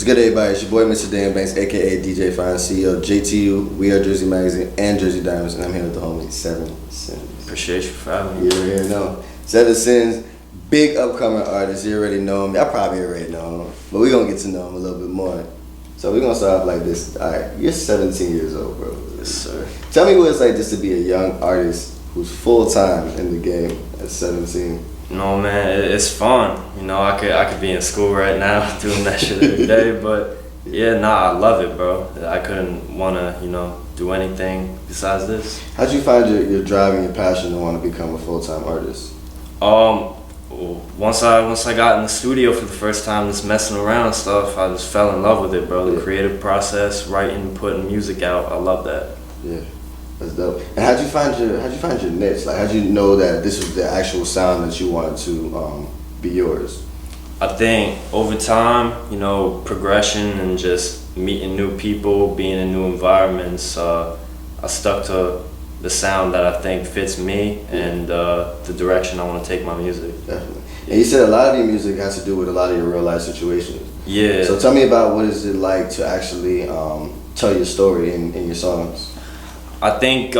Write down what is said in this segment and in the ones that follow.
What's good, everybody? It's your boy, Mr. Dan Banks, aka DJ Fine, CEO of JTU. We are Jersey Magazine and Jersey Diamonds, and I'm here with the homie 7sins. Appreciate you for having me. You already know 7sins, big upcoming artist. You already know him. Y'all probably already know him, but we're gonna get to know him a little bit more. So we're gonna start off like this. All right, you're 17 years old, bro. Yes, sir. Tell me what it's like just to be a young artist who's full time in the game at 17. No, man, it's fun. You know, I could be in school right now doing that shit every day, but yeah, I love it, bro. I couldn't wanna, do anything besides this. How'd you find your drive and your passion to want to become a full-time artist? Once I got in the studio for the first time, just messing around and stuff, I just fell in love with it, bro. The creative process, writing, putting music out, I love that. Yeah. That's dope. And how'd you find your niche? Like, how'd you know that this was the actual sound that you wanted to be yours? I think over time, progression and just meeting new people, being in new environments, I stuck to the sound that I think fits me and the direction I want to take my music. Definitely. And you said a lot of your music has to do with a lot of your real life situations. Yeah. So tell me about what is it like to actually tell your story in your songs? I think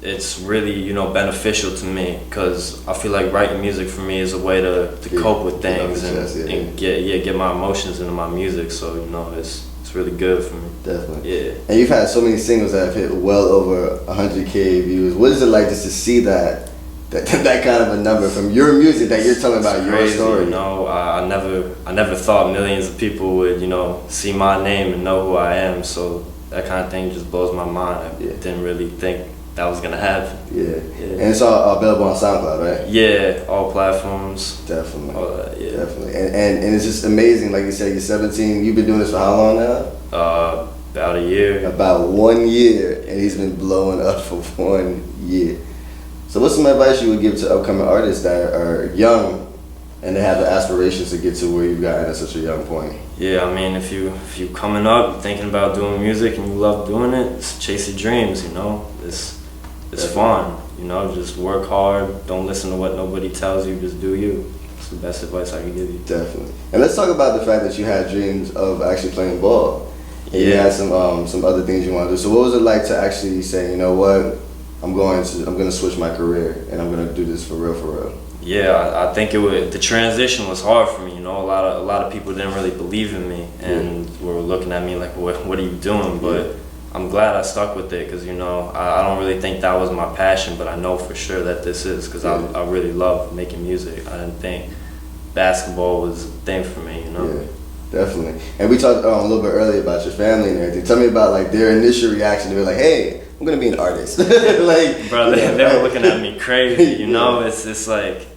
it's really beneficial to me because I feel like writing music for me is a way to cope with things and get my emotions into my music. So it's really good for me. Definitely. Yeah. And you've had so many singles that have hit well over 100K views. What is it like just to see that kind of a number from your music that you're telling about your story? I never thought millions of people would see my name and know who I am. So that kind of thing just blows my mind. I didn't really think that was gonna happen. Yeah. And it's all available on SoundCloud, right? Yeah, all platforms. Definitely. All that, yeah. Definitely. And it's just amazing. Like you said, you're 17. You've been doing this for how long now? About a year. About 1 year, and he's been blowing up for 1 year. So what's some advice you would give to upcoming artists that are young and they have the aspirations to get to where you've gotten at such a young point? Yeah, I mean, if you coming up thinking about doing music and you love doing it, just chase your dreams. It's fun. Just work hard. Don't listen to what nobody tells you. Just do you. It's the best advice I can give you. Definitely. And let's talk about the fact that you had dreams of actually playing ball. And you had some other things you want to do. So what was it like to actually say, you know what, I'm gonna switch my career and I'm gonna do this for real? Yeah, I think the transition was hard for me. A lot of people didn't really believe in me and were looking at me like, what are you doing? But I'm glad I stuck with it because I don't really think that was my passion, but I know for sure that this is because I really love making music. I didn't think basketball was a thing for me. Yeah, definitely. And we talked a little bit earlier about your family and everything. Tell me about like their initial reaction. They were like, "Hey, I'm gonna be an artist." Like, bro, they were looking at me crazy. It's like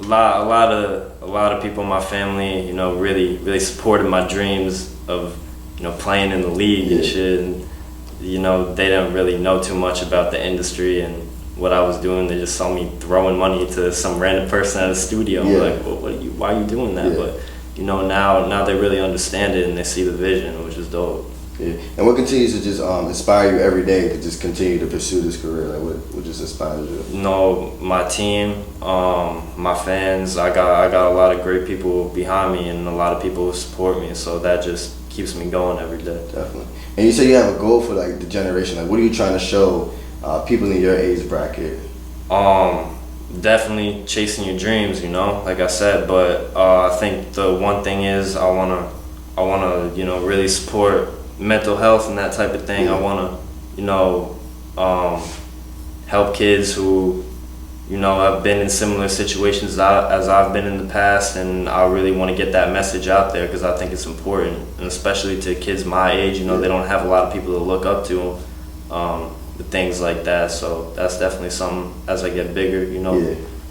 a lot of people in my family, really supported my dreams of playing in the league and shit. And, they didn't really know too much about the industry and what I was doing. They just saw me throwing money to some random person at a studio. I'm like, well, why are you doing that? But now they really understand it and they see the vision, which is dope. Yeah. And what continues to just inspire you every day to just continue to pursue this career? Like what just inspires you? My team, my fans. I got a lot of great people behind me and a lot of people who support me. So that just keeps me going every day. Definitely. And you say you have a goal for like the generation. Like, what are you trying to show people in your age bracket? Definitely chasing your dreams. Like I said. But I think the one thing is I wanna really support mental health and that type of thing. I wanna help kids who have been in similar situations as I've been in the past, and I really want to get that message out there because I think it's important, and especially to kids my age. They don't have a lot of people to look up to with things like that. So that's definitely something as I get bigger,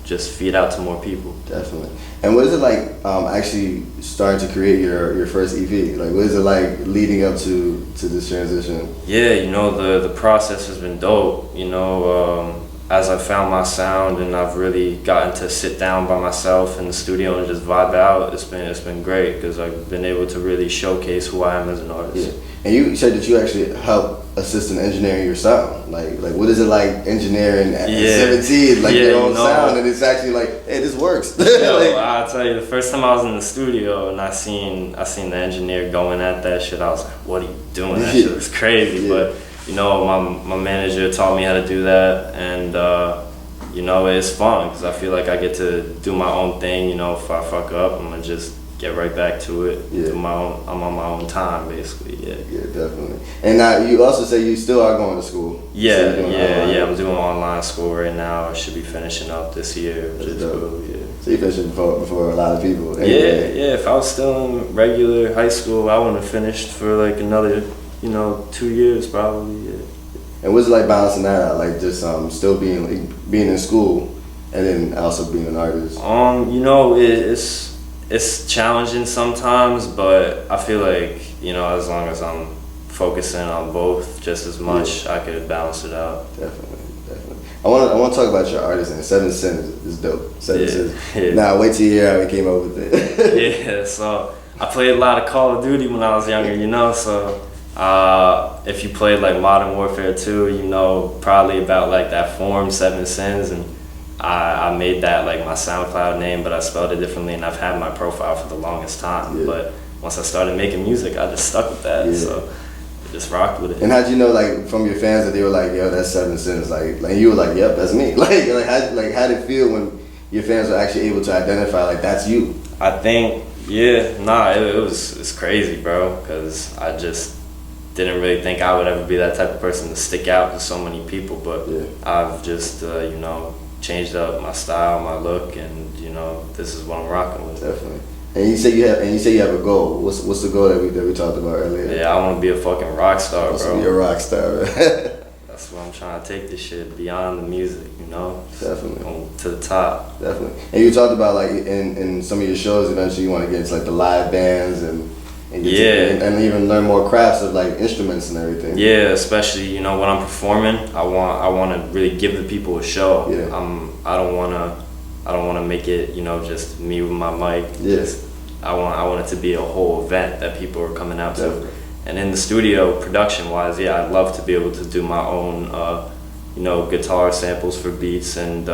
just feed out to more people. Definitely. And what is it like actually starting to create your first EP? Like, what is it like leading up to this transition? Yeah, the process has been dope. As I found my sound and I've really gotten to sit down by myself in the studio and just vibe out, it's been great because I've been able to really showcase who I am as an artist. Yeah. And you said that you actually helped assistant engineering your sound? Like what is it like engineering at Yeah. 17, like Yeah, your own you know, sound, and it's actually like, hey, this works. Yo, Like, I'll tell you, the first time I was in the studio and I seen the engineer going at that shit, I was like, what are you doing? That shit looks crazy. Yeah. But you know, my manager taught me how to do that, and you know, it's fun because I feel like I get to do my own thing. You know, if I fuck up, I'm gonna just get right back to it. Yeah. Do my own. I'm on my own time, basically. Yeah. Yeah, definitely. And now you also say you still are going to school. Yeah, So you're doing online. yeah. I'm doing online school right now. I should be finishing up this year, which is cool. Yeah. So you finished before a lot of people. Yeah. If I was still in regular high school, I wouldn't have finished for like another, 2 years probably. Yeah. And what's it like balancing that out? Like just still being in school and then also being an artist. It's challenging sometimes, but I feel like as long as I'm focusing on both just as much, I could balance it out. Definitely. I want to talk about your artist and 7evin7ins is dope. 7evin7ins. Yeah. Now wait till you hear how we came up with it. Yeah, so I played a lot of Call of Duty when I was younger, so if you played like Modern Warfare 2, you know probably about like that form 7evin7ins, and I made that like my SoundCloud name, but I spelled it differently, and I've had my profile for the longest time. Yeah. But once I started making music, I just stuck with that. Yeah. So I just rocked with it. And how'd you know, like, from your fans that they were like, yo, that's 7evin7ins, like you were like, yep, that's me. How'd it feel when your fans were actually able to identify, like, that's you? I think, it's crazy, bro, because I just didn't really think I would ever be that type of person to stick out to so many people, but Yeah. I've just, changed up my style, my look, and, this is what I'm rocking with. Definitely. And you say you have a goal. What's the goal that we talked about earlier? Yeah, I want to be a fucking rock star, Wants bro. to be a rock star, right? That's what I'm trying to take this shit beyond the music, Definitely. Going to the top. Definitely. And you talked about like in some of your shows, eventually you want to get into like the live bands and and even learn more crafts of like instruments and everything. Yeah, especially when I'm performing, I want to really give the people a show. Yeah. I don't want to make it just me with my mic. Yes. I want it to be a whole event that people are coming out to. Definitely. And in the studio, production wise, I'd love to be able to do my own guitar samples for beats and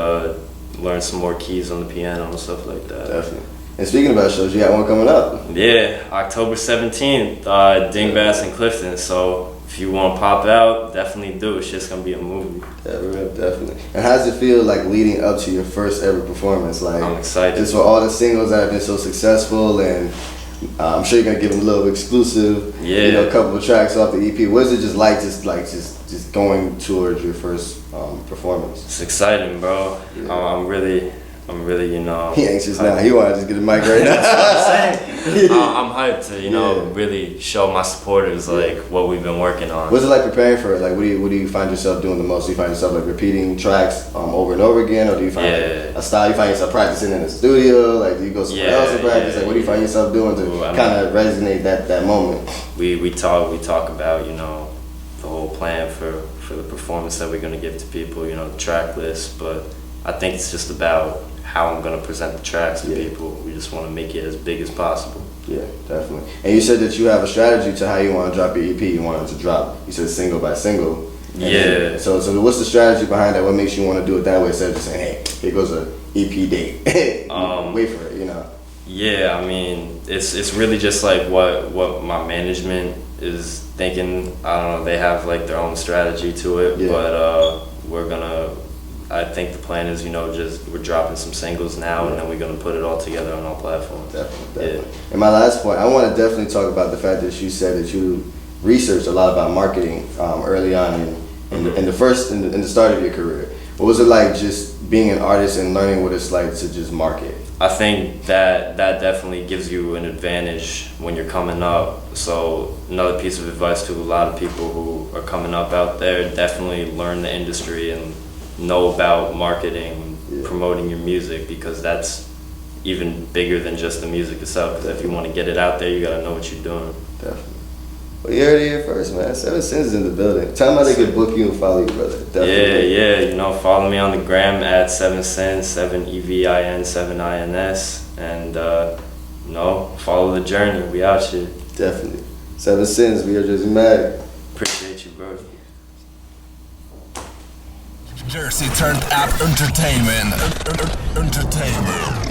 learn some more keys on the piano and stuff like that. Definitely. And speaking about shows, you got one coming up. Yeah, October 17th, Dingbass and Clifton. So if you want to pop out, definitely do. It's just gonna be a movie. Definitely. And how does it feel like leading up to your first ever performance? Like, I'm excited. Just for all the singles that have been so successful, and I'm sure you're gonna give them a little exclusive, a couple of tracks off the EP. What is it just like, just going towards your first performance? It's exciting, bro. Yeah. I'm really, He anxious now. He want to just get a mic right now. That's what I'm saying. I'm hyped to, really show my supporters like what we've been working on. What's it like preparing for it? Like, what do you find yourself doing the most? Do you find yourself like repeating tracks over and over again, or do you find like, a style you find yourself practicing in the studio? Like, do you go somewhere else to practice? Like, what do you find yourself doing to kind of resonate that moment? We talk about the whole plan for the performance that we're gonna give to people. The track list, but I think it's just about how I'm gonna present the tracks to people. We just want to make it as big as possible. Yeah, definitely. And you said that you have a strategy to how you want to drop your EP. You want it to drop, you said single by single. Yeah. So what's the strategy behind that? What makes you want to do it that way instead of just saying, hey, here goes a EP date. Wait for it, Yeah, I mean, it's really just like what my management is thinking. I don't know, they have like their own strategy to it, but I think the plan is, just we're dropping some singles now, and then we're gonna put it all together on all platforms. Definitely. Yeah. And my last point, I want to definitely talk about the fact that you said that you researched a lot about marketing early on in the start of your career. What was it like just being an artist and learning what it's like to just market? I think that definitely gives you an advantage when you're coming up. So another piece of advice to a lot of people who are coming up out there: definitely learn the industry and know about marketing, promoting your music, because that's even bigger than just the music itself. Because if you want to get it out there, you gotta know what you're doing. Definitely. Well, you heard it here first, man. 7evin7ins is in the building. Tell them how they can book you and follow you, brother. Definitely. Yeah. Follow me on the gram at 7evin7ins, 7evin7ins, and follow the journey. We out here. Definitely. 7evin7ins, we are just mad. Appreciate you, bro. Jersey turned up entertainment. Entertainment.